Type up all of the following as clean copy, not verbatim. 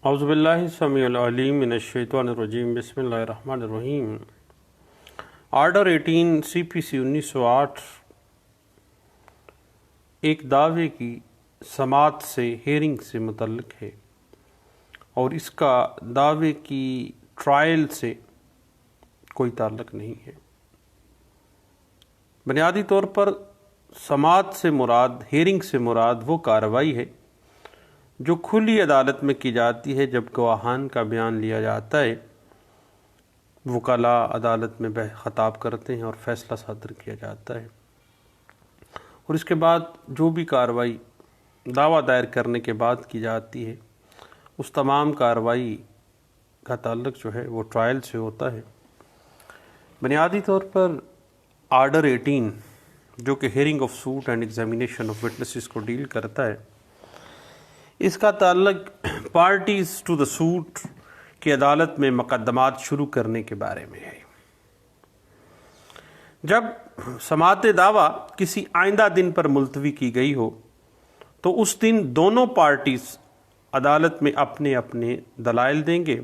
اعوذ باللہ السمیع العلیم من الشیطان الرجیم بسم اللہ الرحمن الرحیم۔ آرڈر 18 CPC 1908 ایک دعوے کی سماعت سے ہیرنگ سے متعلق ہے اور اس کا دعوے کی ٹرائل سے کوئی تعلق نہیں ہے۔ بنیادی طور پر سماعت سے مراد، ہیرنگ سے مراد وہ کارروائی ہے جو کھلی عدالت میں کی جاتی ہے جب گواہان کا بیان لیا جاتا ہے، وکلاء عدالت میں خطاب کرتے ہیں اور فیصلہ صادر کیا جاتا ہے، اور اس کے بعد جو بھی کارروائی دعویٰ دائر کرنے کے بعد کی جاتی ہے اس تمام کارروائی کا تعلق جو ہے وہ ٹرائل سے ہوتا ہے۔ بنیادی طور پر آرڈر 18 جو کہ hearing of suit and examination of witnesses کو ڈیل کرتا ہے، اس کا تعلق پارٹیز ٹو دا سوٹ کی عدالت میں مقدمات شروع کرنے کے بارے میں ہے۔ جب سماعت دعویٰ کسی آئندہ دن پر ملتوی کی گئی ہو تو اس دن دونوں پارٹیز عدالت میں اپنے اپنے دلائل دیں گے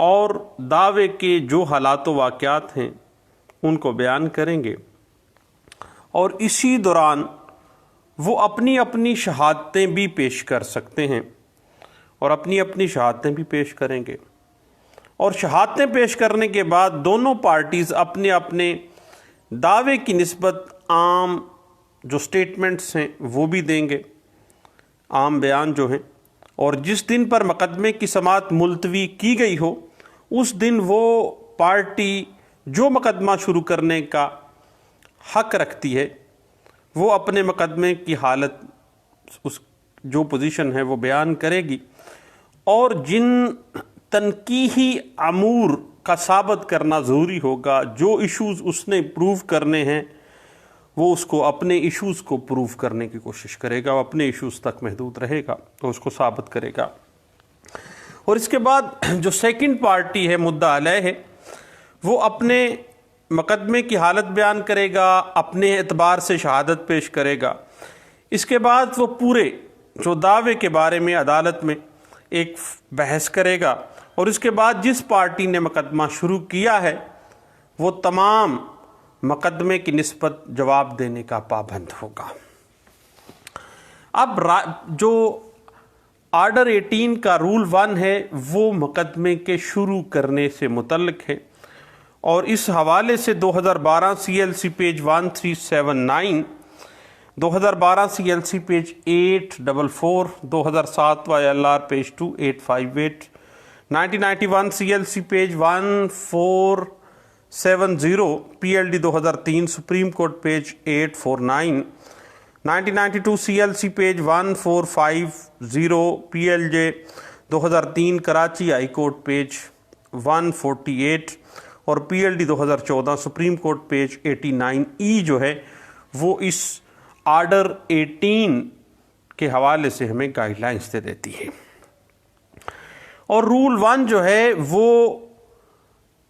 اور دعوے کے جو حالات و واقعات ہیں ان کو بیان کریں گے، اور اسی دوران وہ اپنی اپنی شہادتیں بھی پیش کر سکتے ہیں اور اپنی اپنی شہادتیں بھی پیش کریں گے، اور شہادتیں پیش کرنے کے بعد دونوں پارٹیز اپنے اپنے دعوے کی نسبت عام جو سٹیٹمنٹس ہیں وہ بھی دیں گے، عام بیان جو ہیں، اور جس دن پر مقدمے کی سماعت ملتوی کی گئی ہو اس دن وہ پارٹی جو مقدمہ شروع کرنے کا حق رکھتی ہے وہ اپنے مقدمے کی حالت، اس جو پوزیشن ہے وہ بیان کرے گی، اور جن تنقیحی امور کا ثابت کرنا ضروری ہوگا، جو ایشوز اس نے پروو کرنے ہیں وہ اس کو اپنے ایشوز کو پروو کرنے کی کوشش کرے گا، وہ اپنے ایشوز تک محدود رہے گا تو اس کو ثابت کرے گا۔ اور اس کے بعد جو سیکنڈ پارٹی ہے، مدعا علیہ ہے، وہ اپنے مقدمے کی حالت بیان کرے گا، اپنے اعتبار سے شہادت پیش کرے گا۔ اس کے بعد وہ پورے جو دعوے کے بارے میں عدالت میں ایک بحث کرے گا، اور اس کے بعد جس پارٹی نے مقدمہ شروع کیا ہے وہ تمام مقدمے کی نسبت جواب دینے کا پابند ہوگا۔ اب جو آرڈر 18 کا رول 1 ہے وہ مقدمے کے شروع کرنے سے متعلق ہے، اور اس حوالے سے 2012 CLC page 1379، 2012 CLC page 844، 2007 YLR page 2858، 1991 CLC page 1470، PLD 2003 supreme court page 849، 1992 CLC page 1450، PLJ 2003 Karachi high court page 148، اور PLD 2014 supreme court page 89E جو ہے وہ اس آرڈر 18 کے حوالے سے ہمیں گائیڈ لائنز دے دیتی ہے۔ اور رول 1 جو ہے وہ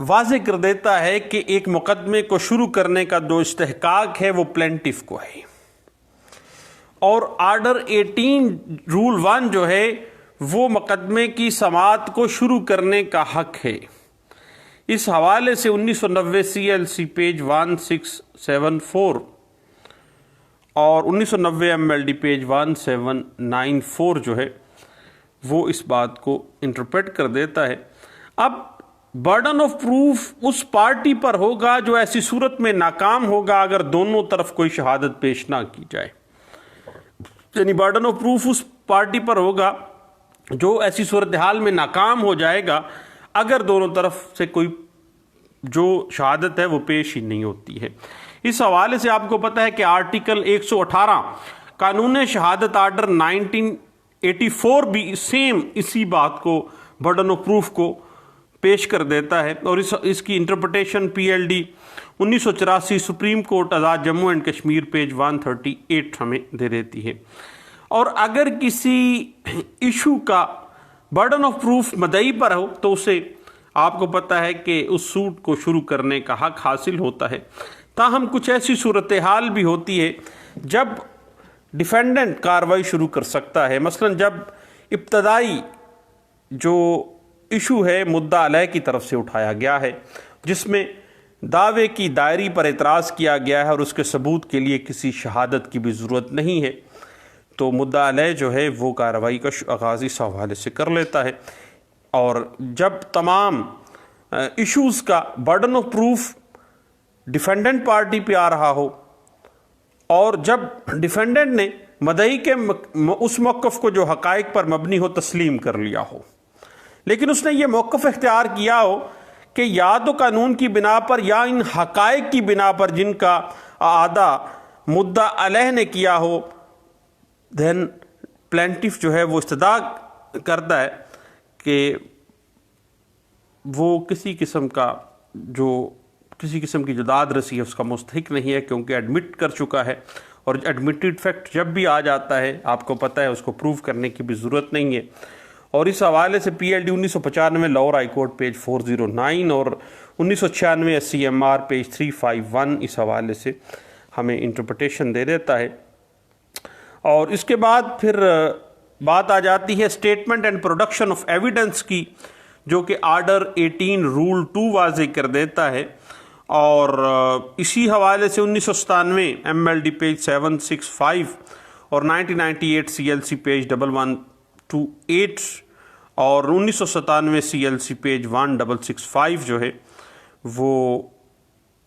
واضح کر دیتا ہے کہ ایک مقدمے کو شروع کرنے کا جو استحقاق ہے وہ پلینٹف کو ہے، اور آرڈر 18 رول 1 جو ہے وہ مقدمے کی سماعت کو شروع کرنے کا حق ہے۔ اس حوالے سے 1990 CLC پیج 1674 اور 1990 MLD پیج 1794 جو ہے وہ اس بات کو انٹرپریٹ کر دیتا ہے۔ اب برڈن آف پروف اس پارٹی پر ہوگا جو ایسی صورت میں ناکام ہوگا اگر دونوں طرف کوئی شہادت پیش نہ کی جائے، یعنی برڈن آف پروف اس پارٹی پر ہوگا جو ایسی صورتحال میں ناکام ہو جائے گا اگر دونوں طرف سے کوئی جو شہادت ہے وہ پیش ہی نہیں ہوتی ہے۔ اس حوالے سے آپ کو پتہ ہے کہ آرٹیکل 118 قانون شہادت آرڈر 1984 بھی سیم اسی بات کو، برڈن آف پروف کو پیش کر دیتا ہے، اور اس کی interpretation PLD 1984 supreme court Azad Jammu and Kashmir page 138 ہمیں دے دیتی ہے۔ اور اگر کسی ایشو کا برڈن آف پروف مدعی پر ہو تو اسے، آپ کو پتہ ہے کہ اس سوٹ کو شروع کرنے کا حق حاصل ہوتا ہے، تاہم کچھ ایسی صورتحال بھی ہوتی ہے جب ڈیفینڈنٹ کارروائی شروع کر سکتا ہے۔ مثلا جب ابتدائی جو ایشو ہے مدعا علیہ کی طرف سے اٹھایا گیا ہے، جس میں دعوے کی دائری پر اعتراض کیا گیا ہے اور اس کے ثبوت کے لیے کسی شہادت کی بھی ضرورت نہیں ہے، تو مدعا علیہ جو ہے وہ کارروائی کا آغاز اس حوالے سے کر لیتا ہے۔ اور جب تمام ایشوز کا burden of proof defendant party پہ آ رہا ہو، اور جب ڈیفینڈنٹ نے مدعی کے اس موقف کو جو حقائق پر مبنی ہو تسلیم کر لیا ہو، لیکن اس نے یہ موقف اختیار کیا ہو کہ یا تو قانون کی بنا پر یا ان حقائق کی بنا پر جن کا اعادہ مدعا علیہ نے کیا ہو، دین پلینٹف جو ہے وہ استدعا کرتا ہے کہ وہ کسی قسم کی جو داد رسی ہے اس کا مستحق نہیں ہے، کیونکہ ایڈمٹ کر چکا ہے، اور ایڈمٹڈ فیکٹ جب بھی آ جاتا ہے آپ کو پتہ ہے اس کو پروف کرنے کی بھی ضرورت نہیں ہے۔ اور اس حوالے سے P L D 1995 Lahore high court page 409 اور 1996 S C M R page 351 اس حوالے سے ہمیں انٹرپریٹیشن دے دیتا ہے۔ اور اس کے بعد پھر بات آ جاتی ہے statement and production of evidence کی، جو کہ آرڈر 18 رول 2 واضح کر دیتا ہے، اور اسی حوالے سے 1997 ایم ایل ڈی پیج 765 اور 1998 سی ایل سی پیج 1128 اور 1997 سی ایل سی پیج 1665 جو ہے وہ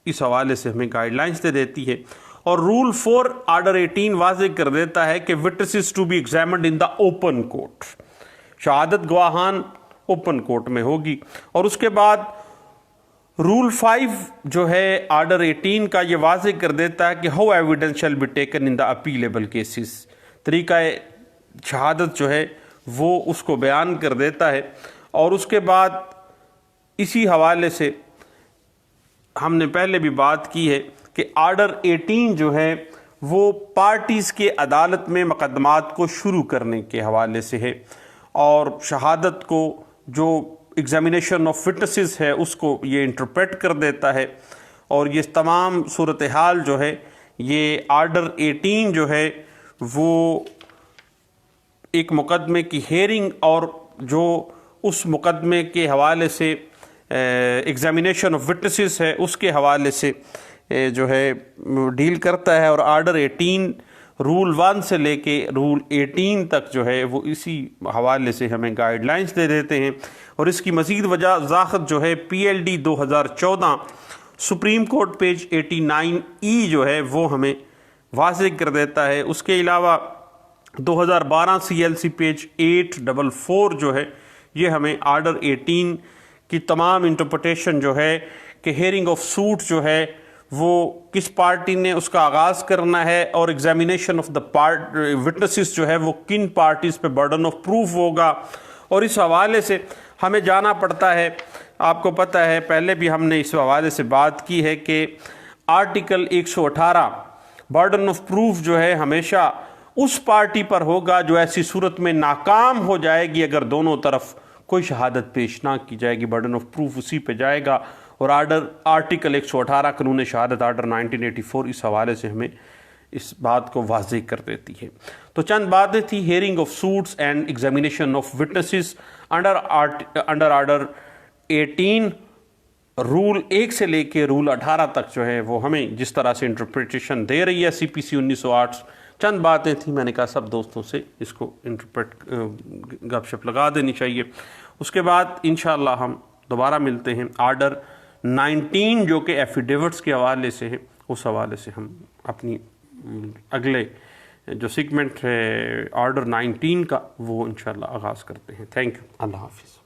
اس حوالے سے ہمیں گائیڈ لائنز دے دیتی ہے۔ اور رول 4 آرڈر 18 واضح کر دیتا ہے کہ witnesses to be examined in the open court، شہادت گواہان اوپن کورٹ میں ہوگی۔ اور اس کے بعد رول 5 جو ہے آرڈر 18 کا یہ واضح کر دیتا ہے کہ how evidence shall be taken in the appealable cases، طریقہ شہادت جو ہے وہ اس کو بیان کر دیتا ہے۔ اور اس کے بعد اسی حوالے سے ہم نے پہلے بھی بات کی ہے کہ آرڈر 18 جو ہے وہ پارٹیز کے عدالت میں مقدمات کو شروع کرنے کے حوالے سے ہے، اور شہادت کو جو ایگزامینیشن آف وٹنسز ہے اس کو یہ انٹرپریٹ کر دیتا ہے۔ اور یہ تمام صورتحال جو ہے یہ آرڈر 18 جو ہے وہ ایک مقدمے کی ہیئرنگ اور جو اس مقدمے کے حوالے سے ایگزامینیشن آف وٹنسز ہے اس کے حوالے سے جو ہے ڈیل کرتا ہے۔ اور آرڈر 18 رول 1 سے لے کے رول 18 تک جو ہے وہ اسی حوالے سے ہمیں گائیڈ لائنز دے دیتے ہیں۔ اور اس کی مزید وضاحت جو ہے پی L D 2014 supreme court page 89E جو ہے وہ ہمیں واضح کر دیتا ہے۔ اس کے علاوہ 2012 سی ایل سی پیج 844 جو ہے یہ ہمیں آرڈر 18 کی تمام انٹرپریٹیشن جو ہے کہ ہیئرنگ آف سوٹ جو ہے وہ کس پارٹی نے اس کا آغاز کرنا ہے، اور ایگزامینیشن آف دا وٹنسز جو ہے وہ کن پارٹیز پہ برڈن آف پروف ہوگا۔ اور اس حوالے سے ہمیں جانا پڑتا ہے، آپ کو پتہ ہے پہلے بھی ہم نے اس حوالے سے بات کی ہے کہ آرٹیکل 118 برڈن آف پروف جو ہے ہمیشہ اس پارٹی پر ہوگا جو ایسی صورت میں ناکام ہو جائے گی اگر دونوں طرف کوئی شہادت پیش نہ کی جائے گی، برڈن آف پروف اسی پہ جائے گا۔ اور آرٹیکل 118 قانون شہادت آرڈر 1984 اس حوالے سے ہمیں اس بات کو واضح کر دیتی ہے۔ تو چند باتیں تھی hearing of suits and examination of witnesses under order 18 rule 1 سے لے کے رول 18 تک جو ہے وہ ہمیں جس طرح سے انٹرپریٹیشن دے رہی ہے سی پی سی 1908۔ چند باتیں تھیں، میں نے کہا سب دوستوں سے اس کو گپ شپ لگا دینی چاہیے۔ اس کے بعد انشاءاللہ ہم دوبارہ ملتے ہیں آرڈر 19 جو کہ ایفیڈیوٹس کے حوالے سے ہے، اس حوالے سے ہم اپنی اگلے جو سیگمنٹ ہے آرڈر 19 کا وہ انشاءاللہ آغاز کرتے ہیں۔ تھینک یو، اللہ حافظ۔